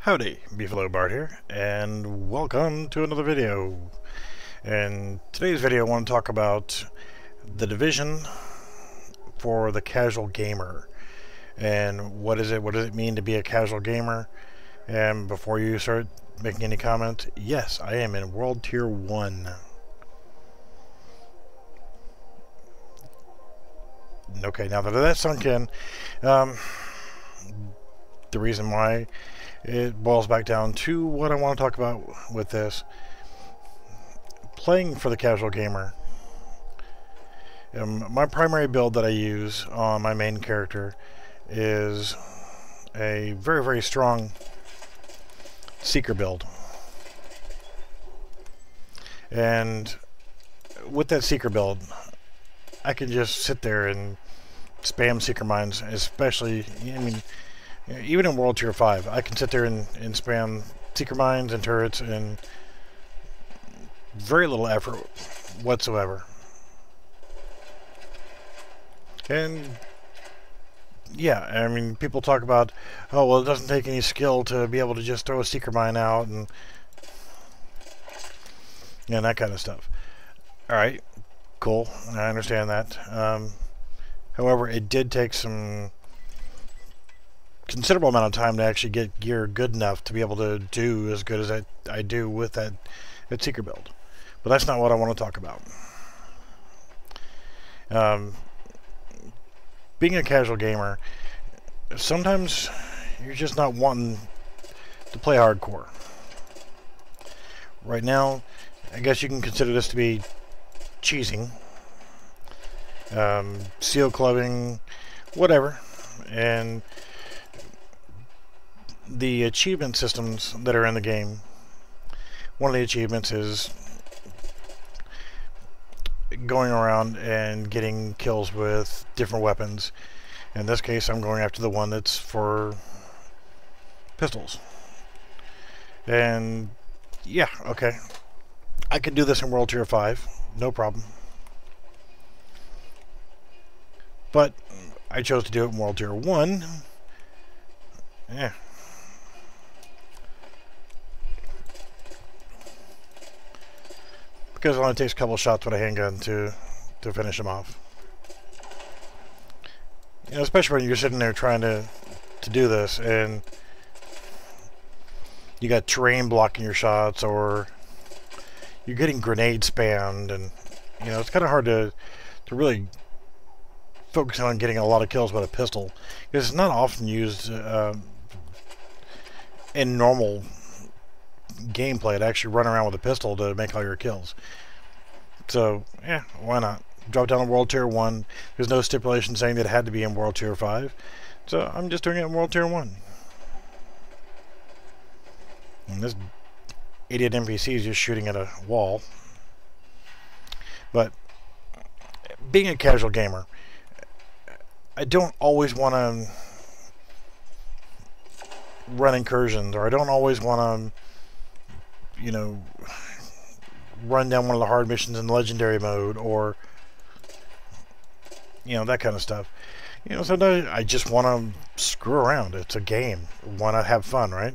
Howdy, Beefalo Bart here, and welcome to another video. In today's video, I want to talk about the Division for the casual gamer. And what does it mean to be a casual gamer? And before you start making any comments, yes, I am in World Tier 1. Okay, now that that's sunk in, the reason why it boils back down to what I want to talk about with this. Playing for the casual gamer. My primary build that I use on my main character is a very, very strong Seeker build. And with that Seeker build, I can just sit there and spam Seeker Mines, especially, I mean, even in World Tier 5, I can sit there and spam Seeker Mines and turrets in very little effort whatsoever. And yeah, I mean, people talk about, oh, well, it doesn't take any skill to be able to just throw a Seeker Mine out and that kind of stuff. Alright, cool, I understand that. However, it did take some considerable amount of time to actually get gear good enough to be able to do as good as I do with that Seeker build. But that's not what I want to talk about. Being a casual gamer, sometimes you're just not wanting to play hardcore. Right now, I guess you can consider this to be cheesing, seal clubbing, whatever, and the achievement systems that are in the game. One of the achievements is going around and getting kills with different weapons. In this case, I'm going after the one that's for pistols. And yeah, okay, I could do this in World Tier 5, no problem. But I chose to do it in World Tier 1. Yeah. Because it only takes a couple shots with a handgun to finish them off. You know, especially when you're sitting there trying to do this and you got terrain blocking your shots, or you're getting grenade spammed, and you know, it's kind of hard to really focus on getting a lot of kills with a pistol, because it's not often used in normal gameplay to actually run around with a pistol to make all your kills. So yeah, why not drop down to World Tier 1? There's no stipulation saying that it had to be in World Tier 5, so I'm just doing it in World Tier 1. And this idiot NPC is just shooting at a wall. But being a casual gamer, I don't always want to run incursions, or I don't always want to, you know, run down one of the hard missions in legendary mode, or you know, that kind of stuff. You know, sometimes I just want to screw around. It's a game. Why not have fun, right?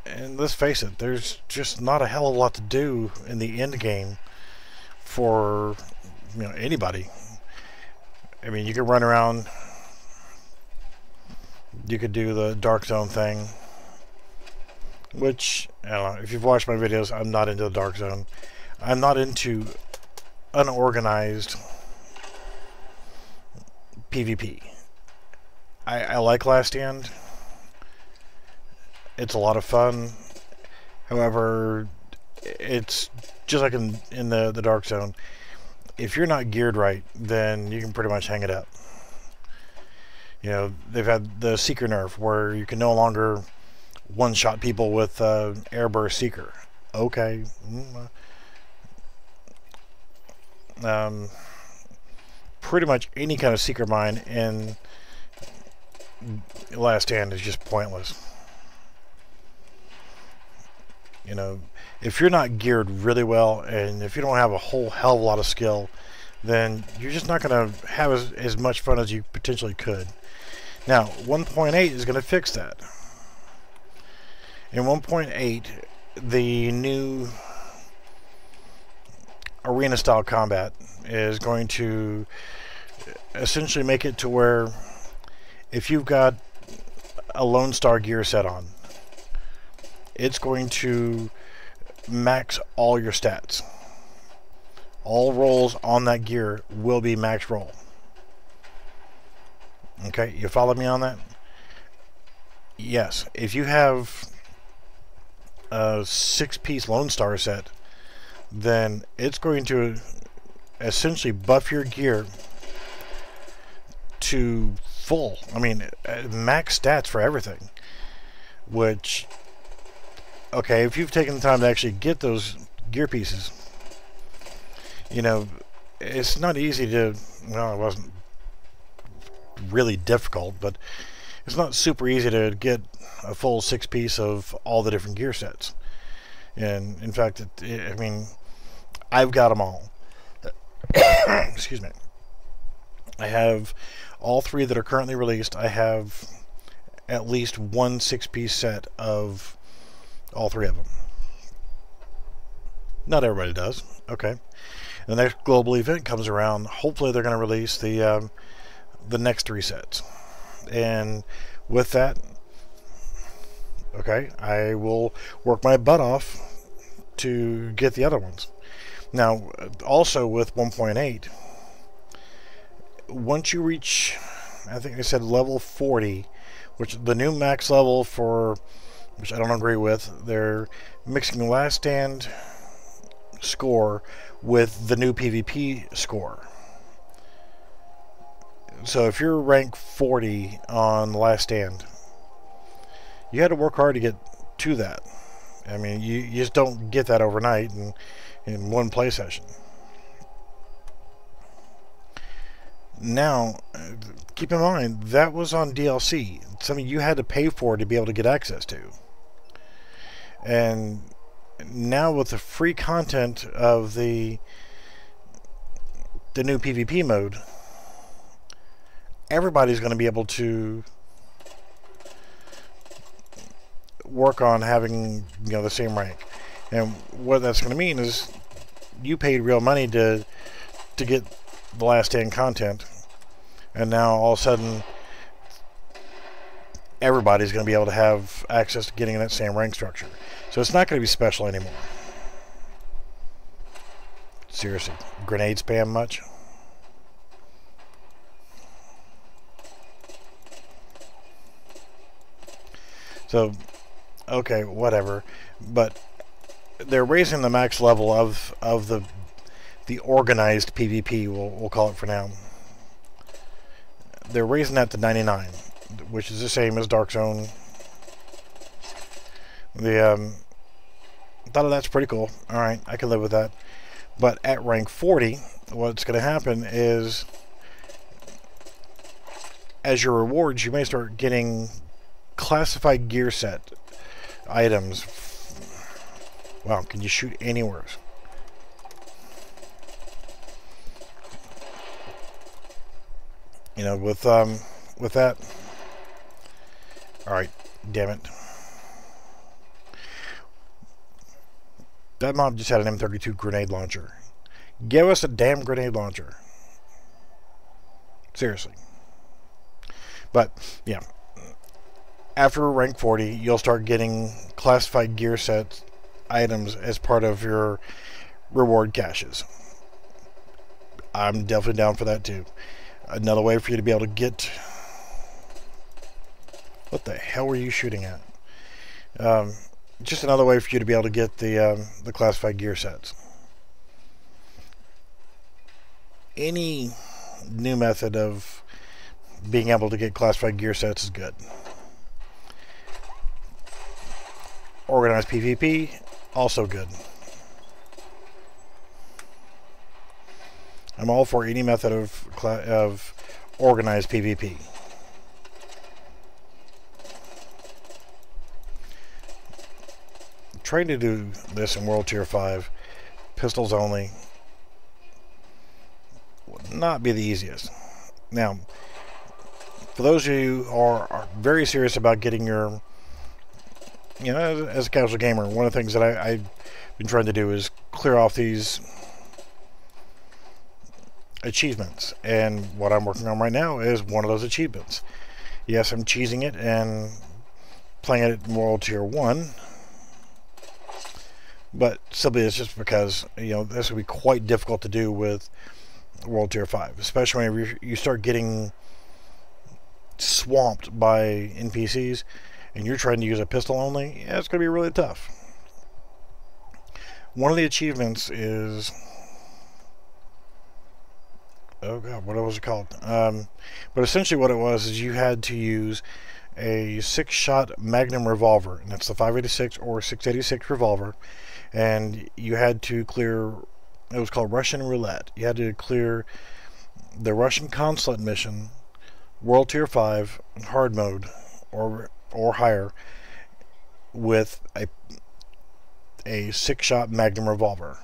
And let's face it, there's just not a hell of a lot to do in the end game for, you know, anybody. I mean, you could run around, you could do the Dark Zone thing, which, I don't know, if you've watched my videos, I'm not into the Dark Zone. I'm not into unorganized PvP. I like Last Stand. It's a lot of fun. However, it's just like in the Dark Zone. If you're not geared right, then you can pretty much hang it up. You know, they've had the Seeker nerf where you can no longer one-shot people with Airburst Seeker. Okay. Pretty much any kind of Seeker Mine in Last Stand is just pointless. You know, if you're not geared really well, and if you don't have a whole hell of a lot of skill, then you're just not going to have as much fun as you potentially could. Now, 1.8 is going to fix that. In 1.8, the new arena style combat is going to essentially make it to where if you've got a Lone Star gear set on, it's going to max all your stats. All rolls on that gear will be max roll. Okay, you follow me on that? Yes, if you have a 6-piece Lone Star set, then it's going to essentially buff your gear to full. I mean, max stats for everything. Which, okay, if you've taken the time to actually get those gear pieces, you know, it's not easy to, well, it wasn't really difficult, but it's not super easy to get a full 6-piece of all the different gear sets. And in fact, I mean, I've got them all. Excuse me. I have all 3 that are currently released. I have at least one 6-piece set of all 3 of them. Not everybody does. Okay. The next global event comes around. Hopefully they're going to release the next 3 sets. And with that, okay, I will work my butt off to get the other ones. Now, also with 1.8, once you reach, I think I said level 40, which the new max level for, which I don't agree with, they're mixing Last Stand score with the new PvP score. So if you're rank 40 on Last Stand, you had to work hard to get to that. I mean, you just don't get that overnight in one play session. Now, keep in mind, that was on DLC. Something you had to pay for to be able to get access to. And now with the free content of the new PvP mode, everybody's going to be able to work on having, you know, the same rank. And what that's going to mean is you paid real money to get the Last Stand content, and now all of a sudden everybody's going to be able to have access to getting that same rank structure. So it's not going to be special anymore. Seriously, grenade spam much? So, okay, whatever. But they're raising the max level of the organized PvP, we'll call it for now. They're raising that to 99, which is the same as Dark Zone. Thought that's pretty cool. Alright, I can live with that. But at rank 40, what's going to happen is, as your rewards, you may start getting classified gear set items. Wow, can you shoot anywhere? You know, with that. All right, damn it. That mob just had an M32 grenade launcher. Give us a damn grenade launcher. Seriously. But yeah, after rank 40, you'll start getting classified gear set items as part of your reward caches. I'm definitely down for that too. Another way for you to be able to get... What the hell were you shooting at? Just another way for you to be able to get the classified gear sets. Any new method of being able to get classified gear sets is good. Organized PvP, also good. I'm all for any method of organized PvP. Trying to do this in World Tier 5, pistols only, would not be the easiest. Now, for those of you who are very serious about getting your, you know, as a casual gamer, one of the things that I've been trying to do is clear off these achievements, and what I'm working on right now is one of those achievements. Yes, I'm cheesing it and playing it in World Tier 1, but simply it's just because, you know, this would be quite difficult to do with World Tier 5, especially when you start getting swamped by NPCs and you're trying to use a pistol only. Yeah, it's going to be really tough. One of the achievements is, oh god, what was it called? But essentially what it was is you had to use a 6-shot Magnum revolver, and that's the 5.86 or 6.86 revolver, and you had to clear, it was called Russian Roulette. You had to clear the Russian consulate mission, World Tier 5, hard mode, or higher, with a 6-shot Magnum revolver.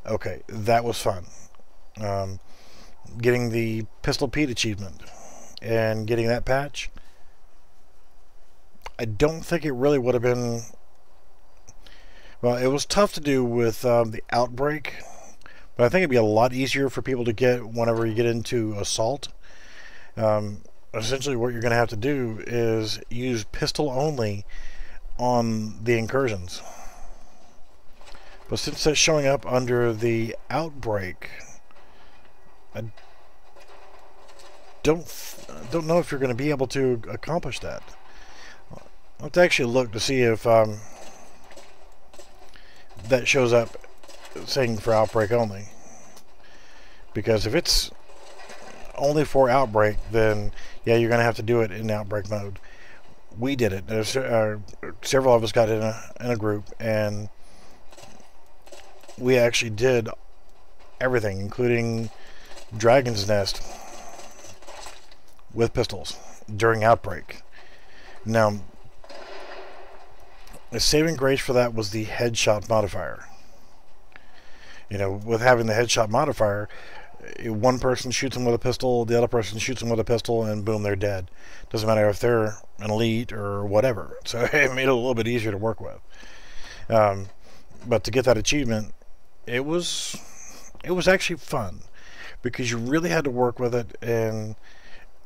Okay, that was fun. Getting the Pistol Pete achievement and getting that patch, I don't think it really would have been, well, it was tough to do with the Outbreak, but I think it'd be a lot easier for people to get whenever you get into Assault. Essentially what you're going to have to do is use pistol only on the incursions. But since that's showing up under the Outbreak, I don't know if you're going to be able to accomplish that. I'll have to actually look to see if that shows up saying for Outbreak only. Because if it's only for Outbreak, then yeah, you're going to have to do it in Outbreak mode. We did it. There's, several of us got in a group, and we actually did everything, including Dragon's Nest, with pistols during Outbreak. Now, the saving grace for that was the headshot modifier. You know, with having the headshot modifier, one person shoots them with a pistol, the other person shoots them with a pistol, and boom, they're dead. Doesn't matter if they're an elite or whatever. So it made it a little bit easier to work with. But to get that achievement, it was actually fun, because you really had to work with it, and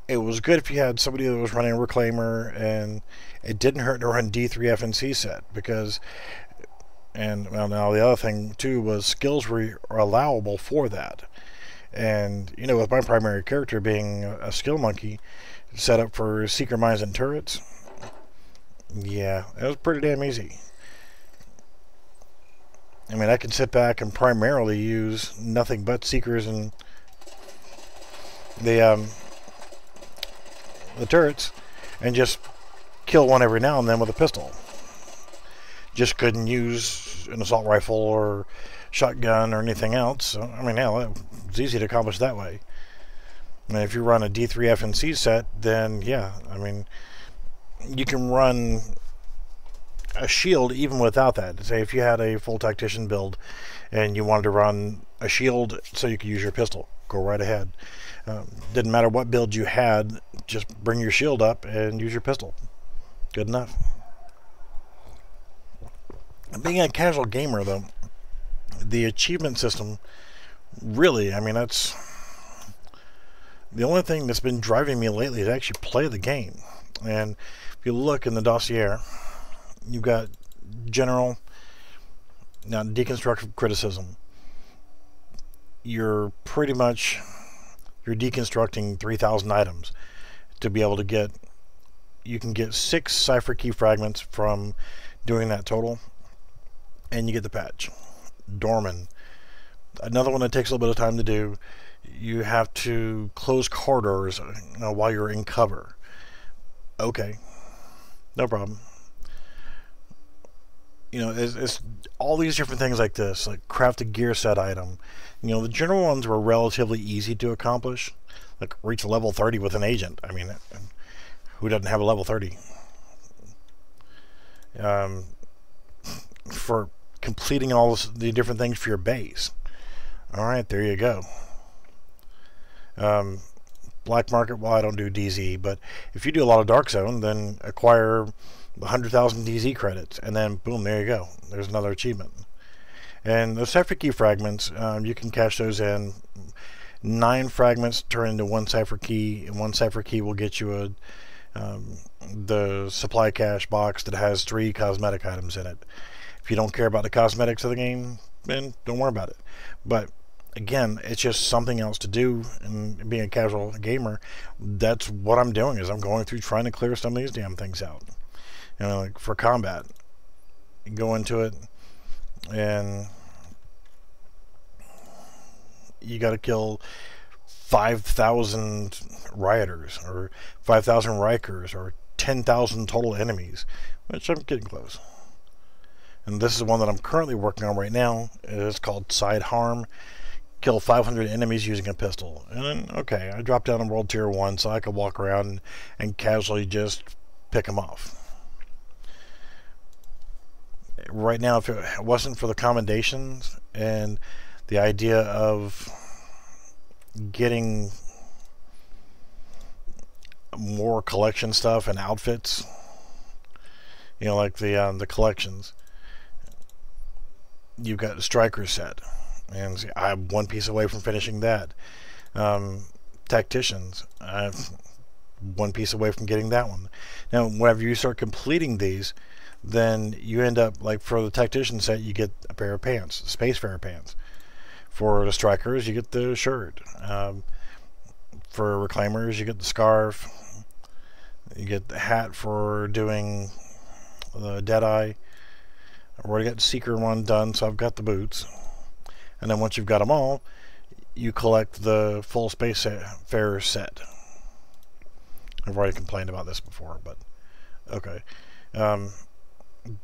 it was good if you had somebody that was running a reclaimer, and it didn't hurt to run D3 FNC set, because, and well, now the other thing too was skills were allowable for that. And you know, with my primary character being a skill monkey set up for seeker mines and turrets, yeah, it was pretty damn easy. I mean, I can sit back and primarily use nothing but seekers and the turrets, and just kill one every now and then with a pistol. Just couldn't use an assault rifle or shotgun or anything else. So, I mean, hell, it's easy to accomplish that way. I mean, if you run a D3 FNC set, then yeah, I mean, you can run a shield even without that. Say if you had a full tactician build and you wanted to run a shield so you could use your pistol, go right ahead. Didn't matter what build you had, just bring your shield up and use your pistol. Good enough. Being a casual gamer, though, the achievement system, really, I mean, that's the only thing that's been driving me lately to actually play the game. And if you look in the dossier, you've got general, now deconstructive criticism. You're pretty much, you're deconstructing 3,000 items to be able to get, you can get 6 cipher key fragments from doing that total, and you get the patch. Dorman, another one that takes a little bit of time to do. You have to close corridors while you're in cover. Okay, no problem. You know, it's all these different things like this, like craft a gear set item. You know, the general ones were relatively easy to accomplish, like reach level 30 with an agent. I mean, who doesn't have a level 30? For completing all the different things for your base. All right, there you go. black market, well, I don't do DZ, but if you do a lot of Dark Zone, then acquire 100,000 DZ credits, and then boom, there you go. There's another achievement. And the cipher key fragments, you can cash those in. 9 fragments turn into 1 cipher key, and 1 cipher key will get you the supply cache box that has 3 cosmetic items in it. If you don't care about the cosmetics of the game, then don't worry about it. But again, it's just something else to do, and being a casual gamer, that's what I'm doing, is I'm going through trying to clear some of these damn things out. You know, like for combat, you go into it and you got to kill 5,000 rioters or 5,000 Rikers or 10,000 total enemies, which I'm getting close. And this is one that I'm currently working on right now. It's called Side Harm. Kill 500 enemies using a pistol. And then, okay, I dropped down in World Tier 1 so I could walk around and casually just pick them off. Right now, if it wasn't for the commendations and the idea of getting more collection stuff and outfits, you know, like the collections, you've got the Striker set, and I'm 1 piece away from finishing that. Tacticians, I'm 1 piece away from getting that one. Now, whenever you start completing these, then you end up, like for the Tactician set, you get a pair of pants, Spacefarer pants. For the Strikers, you get the shirt. For Reclaimers, you get the scarf. You get the hat for doing the Deadeye. I've already got the Seeker one done, so I've got the boots. And then once you've got them all, you collect the full Spacefarer set. I've already complained about this before, but okay.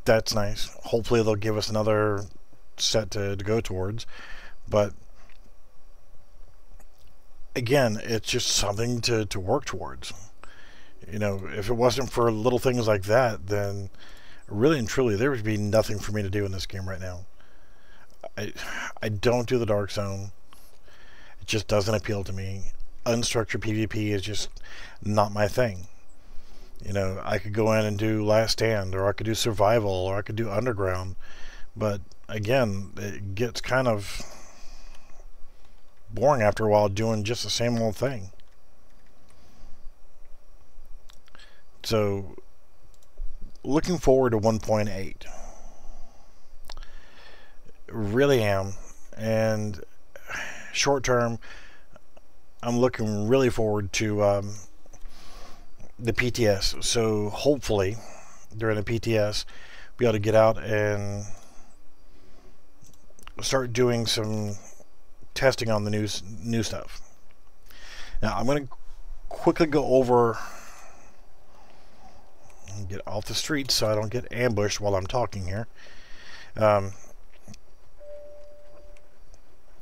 That's nice. Hopefully they'll give us another set to go towards. But again, it's just something to work towards. You know, if it wasn't for little things like that, then really and truly there would be nothing for me to do in this game right now. I don't do the Dark Zone. It just doesn't appeal to me. Unstructured PvP is just not my thing. You know, I could go in and do Last Stand, or I could do Survival, or I could do Underground. But again, it gets kind of boring after a while doing just the same old thing. So, looking forward to 1.8. Really am. And short term, I'm looking really forward to the PTS. So hopefully during the PTS be able to get out and start doing some testing on the new stuff. Now I'm going to quickly go over and get off the street so I don't get ambushed while I'm talking here.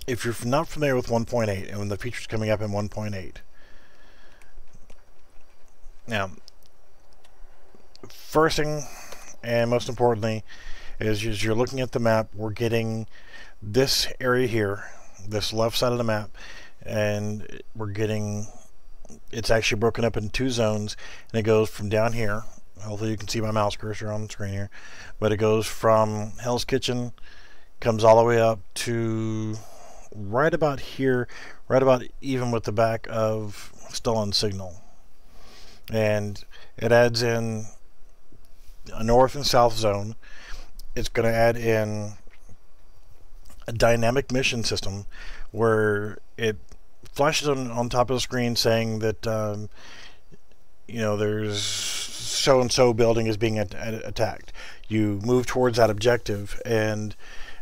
If you're not familiar with 1.8 and when the features coming up in 1.8, now, first thing and most importantly is as you're looking at the map, we're getting this area here, this left side of the map, and we're getting, it's actually broken up in 2 zones, and it goes from down here, hopefully you can see my mouse cursor on the screen here, but it goes from Hell's Kitchen, comes all the way up to right about here, right about even with the back of Stolen Signal. And it adds in a north and south zone. It's going to add in a dynamic mission system where it flashes on top of the screen saying that you know, there's so and so building is being attacked. You move towards that objective, and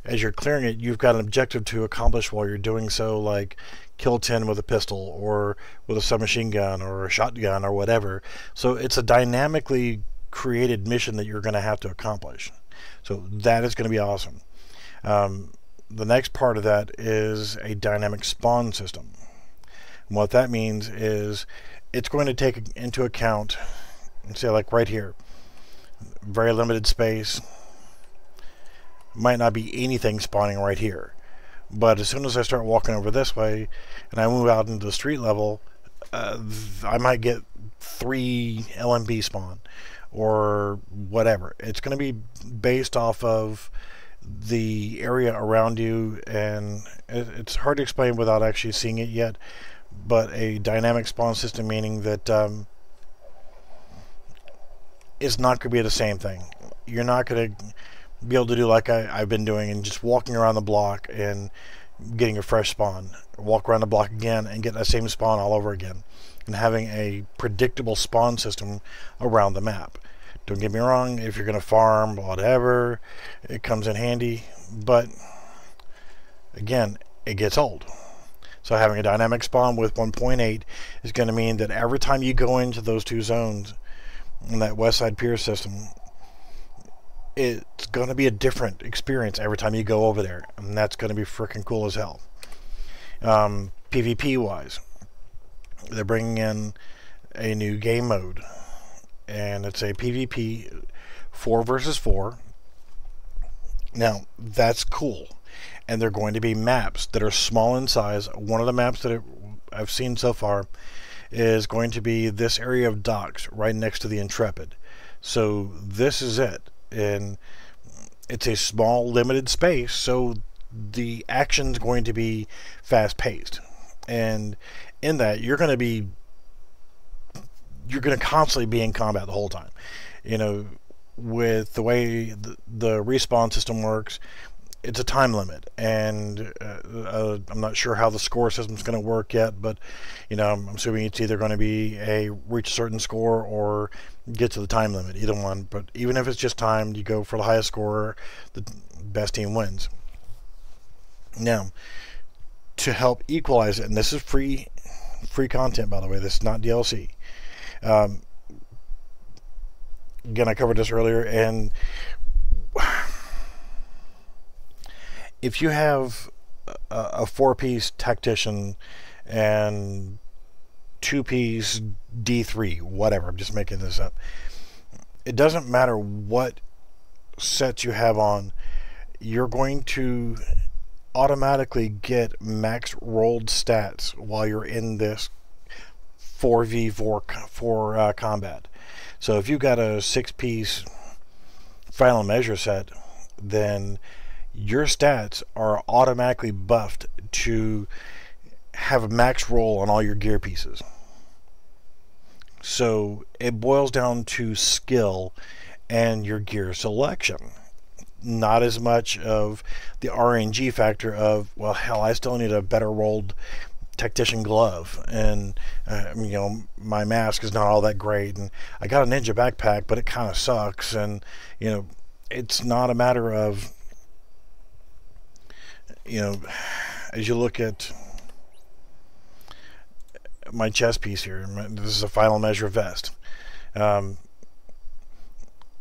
as you're clearing it, you've got an objective to accomplish while you're doing so, like kill 10 with a pistol or with a submachine gun or a shotgun or whatever. So it's a dynamically created mission that you're going to have to accomplish. So that is going to be awesome. The next part of that is a dynamic spawn system. And what that means is it's going to take into account, say like right here, very limited space, might not be anything spawning right here. But as soon as I start walking over this way and I move out into the street level, I might get 3 LMB spawn or whatever. It's going to be based off of the area around you, and it's hard to explain without actually seeing it yet, but a dynamic spawn system, meaning that it's not going to be the same thing. You're not going to be able to do like I've been doing and just walking around the block and getting a fresh spawn, walk around the block again and get that same spawn all over again, and having a predictable spawn system around the map. Don't get me wrong, if you're going to farm, whatever, it comes in handy, but again, it gets old. So having a dynamic spawn with 1.8 is going to mean that every time you go into those 2 zones in that West Side Pier system, it's going to be a different experience every time you go over there, and that's going to be freaking cool as hell. PvP wise, they're bringing in a new game mode, and it's a PvP 4 versus 4. Now that's cool, and they're going to be maps that are small in size. One of the maps that I've seen so far is going to be this area of docks right next to the Intrepid. So this is it, and it's a small limited space, so the action's going to be fast paced, and in that you're going to constantly be in combat the whole time. You know, with the way the respawn system works, it's a time limit, and I'm not sure how the score system's going to work yet, but you know, I'm assuming it's either going to be reach a certain score or get to the time limit, either one. But even if it's just timed, you go for the highest score, the best team wins. Now, to help equalize it, and this is free content, by the way, this is not DLC. Again, I covered this earlier, and if you have a 4-piece tactician and 2-piece D3, whatever, I'm just making this up, it doesn't matter what sets you have on, you're going to automatically get max rolled stats while you're in this 4v4 combat. So if you've got a 6-piece final measure set, then your stats are automatically buffed to have a max roll on all your gear pieces. So it boils down to skill and your gear selection, not as much of the RNG factor of, well, hell, I still need a better rolled tactician glove, and you know, my mask is not all that great, and I got a ninja backpack, but it kind of sucks. And you know, it's not a matter of, you know, as you look at my chest piece here, this is a final measure vest.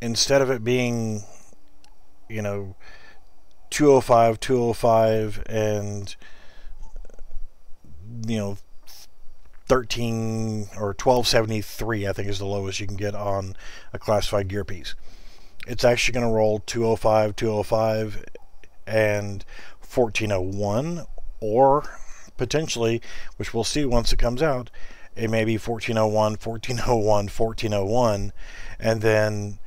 Instead of it being, you know, 205, and you know, 13 or 1273, I think is the lowest you can get on a classified gear piece. It's actually going to roll 205, and 1401, or potentially, which we'll see once it comes out, it may be 1401, and then,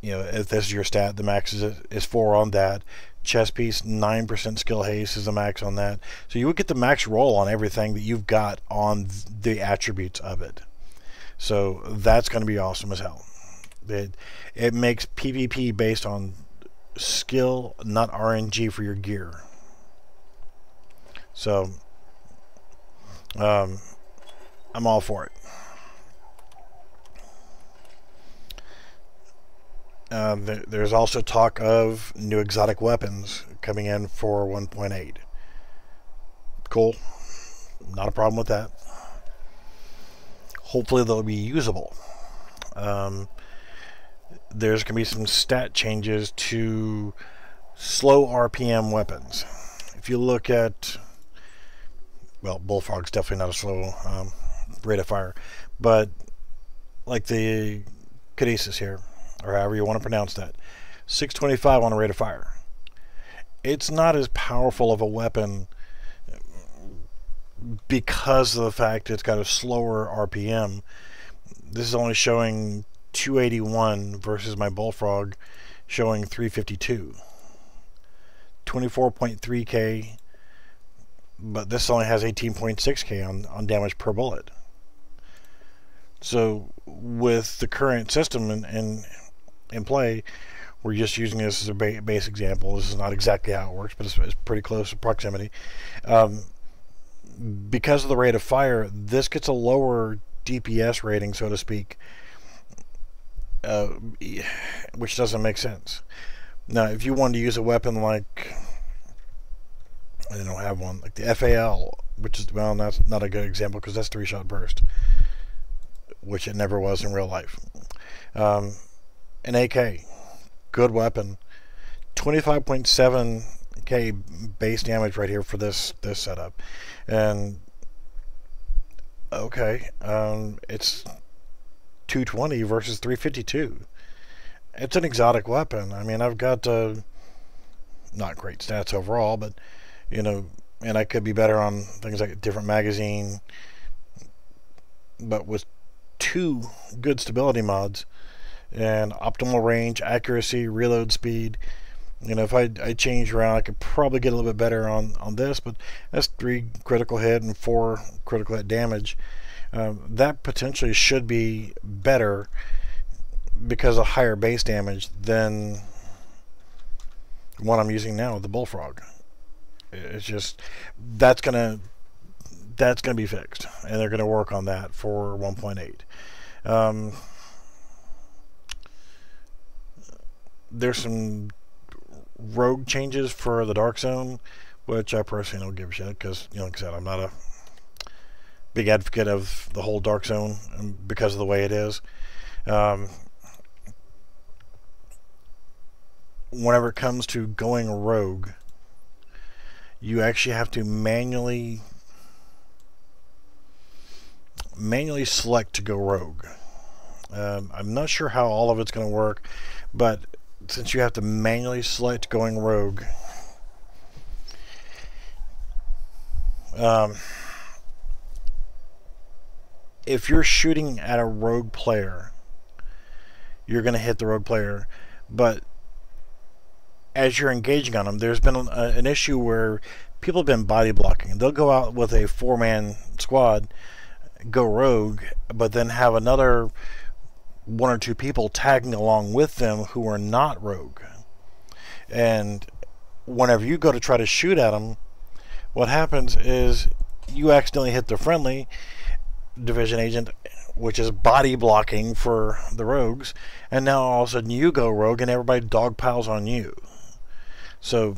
you know, if this is your stat, the max is 4 on that. Chest piece, 9% skill haste is the max on that. So you would get the max roll on everything that you've got on the attributes of it. So that's going to be awesome as hell. It makes PvP based on skill, not RNG for your gear. So I'm all for it. There's also talk of new exotic weapons coming in for 1.8. Cool. Not a problem with that. Hopefully they'll be usable. There's going to be some stat changes to slow RPM weapons. If you look at, well, Bullfrog's definitely not a slow rate of fire, but like the Caduceus here, or however you want to pronounce that, 625 on a rate of fire. It's not as powerful of a weapon because of the fact it's got a slower RPM, this is only showing 281 versus my Bullfrog showing 352. 24.3K, but this only has 18.6K on damage per bullet. So with the current system in play, we're just using this as a base example. This is not exactly how it works, but it's pretty close to proximity. Because of the rate of fire, this gets a lower DPS rating, so to speak, which doesn't make sense. Now, if you wanted to use a weapon like, I don't have one, like the FAL, which is, well, that's not a good example because that's 3-shot burst, which it never was in real life. An AK, good weapon, 25.7K base damage right here for this setup, and okay, it's 220 versus 352. It's an exotic weapon. I mean, I've got not great stats overall, but you know, and I could be better on things like a different magazine, but with 2 good stability mods and optimal range, accuracy, reload speed, you know, if I change around, I could probably get a little bit better on this, but that's 3 critical hit and 4 critical hit damage. That potentially should be better because of higher base damage than what I'm using now with the Bullfrog. It's just that's gonna be fixed, and they're gonna work on that for 1.8. There's some rogue changes for the Dark Zone, which I personally don't give a shit because, you know, like I said, I'm not a big advocate of the whole Dark Zone because of the way it is. Whenever it comes to going rogue, you actually have to manually select to go rogue. I'm not sure how all of it's going to work, but since you have to manually select going rogue, if you're shooting at a rogue player, you're going to hit the rogue player, but as you're engaging on them, there's been an issue where people have been body blocking. They'll go out with a 4-man squad, go rogue, but then have another 1 or 2 people tagging along with them who are not rogue. And whenever you go to try to shoot at them, what happens is you accidentally hit the friendly division agent, which is body blocking for the rogues, and now all of a sudden you go rogue and everybody dog piles on you. So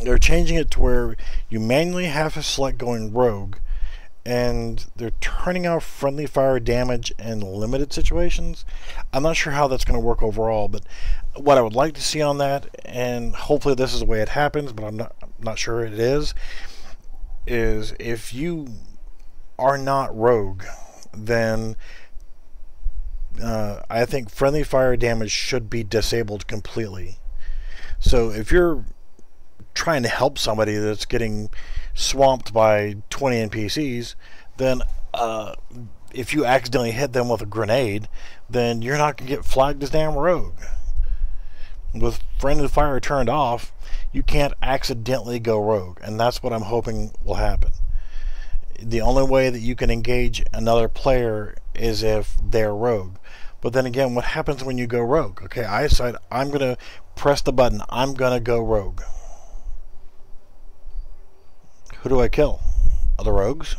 they're changing it to where you manually have to select going rogue, and they're turning off friendly fire damage in limited situations. I'm not sure how that's going to work overall, but what I would like to see on that, and hopefully this is the way it happens, but I'm not sure it is if you are not rogue, then I think friendly fire damage should be disabled completely. So if you're trying to help somebody that's getting swamped by 20 NPCs, then if you accidentally hit them with a grenade, then you're not going to get flagged as damn rogue. With friendly fire turned off, you can't accidentally go rogue, and that's what I'm hoping will happen. The only way that you can engage another player is if they're rogue. But then again, what happens when you go rogue? Okay, I decide I'm going to press the button. I'm going to go rogue. Who do I kill? Other rogues?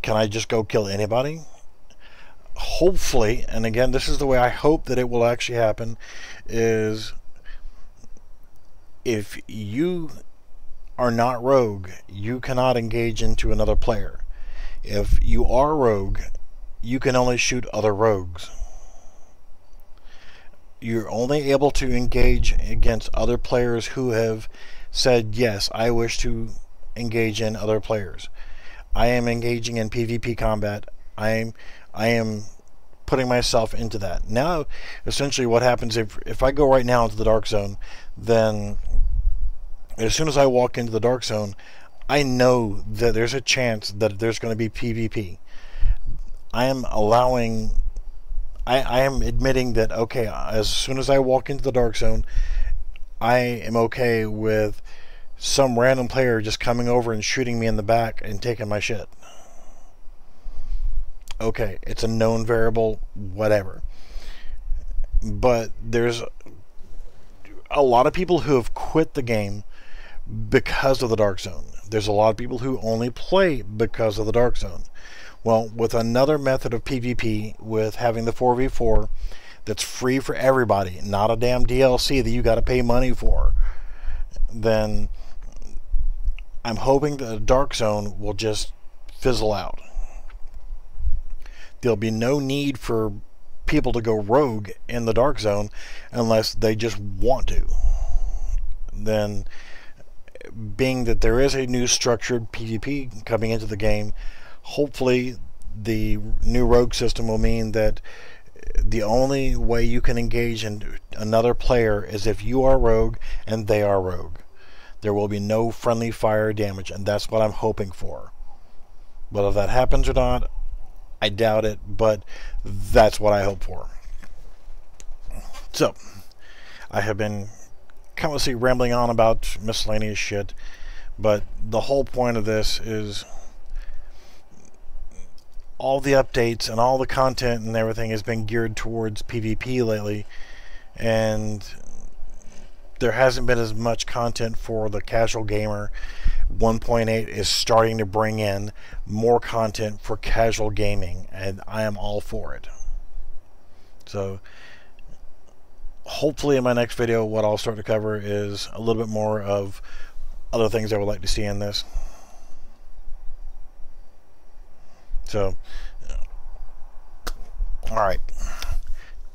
Can I just go kill anybody? Hopefully, and again, this is the way I hope that it will actually happen, is if you are not rogue, you cannot engage into another player. If you are rogue, you can only shoot other rogues. You're only able to engage against other players who have said, yes, I wish to engage in other players. I am engaging in PvP combat. I am putting myself into that. Now, essentially what happens if I go right now into the Dark Zone, then as soon as I walk into the Dark Zone, I know that there's a chance that there's going to be PvP. I am admitting that, okay, as soon as I walk into the Dark Zone, I am okay with some random player just coming over and shooting me in the back and taking my shit. Okay, it's a known variable, whatever. But there's a lot of people who have quit the game because of the Dark Zone. There's a lot of people who only play because of the Dark Zone. Well, with another method of PvP, with having the 4v4 that's free for everybody, not a damn DLC that you got to pay money for, then I'm hoping that the Dark Zone will just fizzle out. There'll be no need for people to go rogue in the Dark Zone unless they just want to. Then, being that there is a new structured PvP coming into the game, hopefully the new rogue system will mean that the only way you can engage in another player is if you are rogue and they are rogue. There will be no friendly fire damage, and that's what I'm hoping for. Whether that happens or not, I doubt it, but that's what I hope for. So, I have been countlessly rambling on about miscellaneous shit, but the whole point of this is all the updates and all the content and everything has been geared towards PvP lately, and there hasn't been as much content for the casual gamer. 1.8 is starting to bring in more content for casual gaming, and I am all for it. So hopefully in my next video what I'll start to cover is a little bit more of other things I would like to see in this. So alright,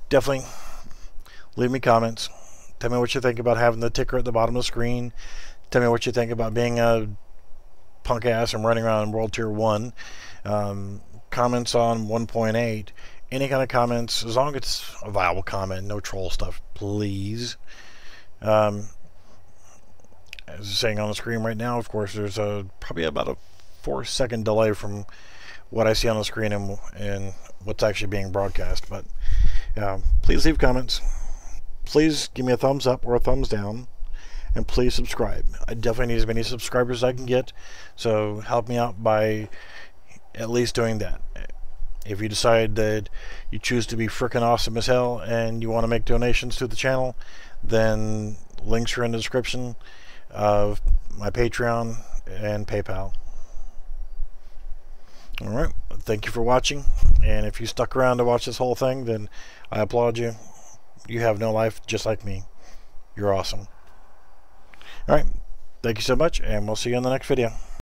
definitely leave me comments. Tell me what you think about having the ticker at the bottom of the screen. Tell me what you think about being a punk ass and running around in World Tier 1. Comments on 1.8. Any kind of comments, as long as it's a viable comment, no troll stuff, please. As it's saying on the screen right now, of course, there's probably about a 4-second delay from what I see on the screen and what's actually being broadcast. But please leave comments. Please give me a thumbs up or a thumbs down. And please subscribe. I definitely need as many subscribers as I can get, so help me out by at least doing that. If you decide that you choose to be frickin' awesome as hell and you want to make donations to the channel, then links are in the description of my Patreon and PayPal. Alright, thank you for watching, and if you stuck around to watch this whole thing, then I applaud you. You have no life just like me. You're awesome. Alright, thank you so much, and we'll see you in the next video.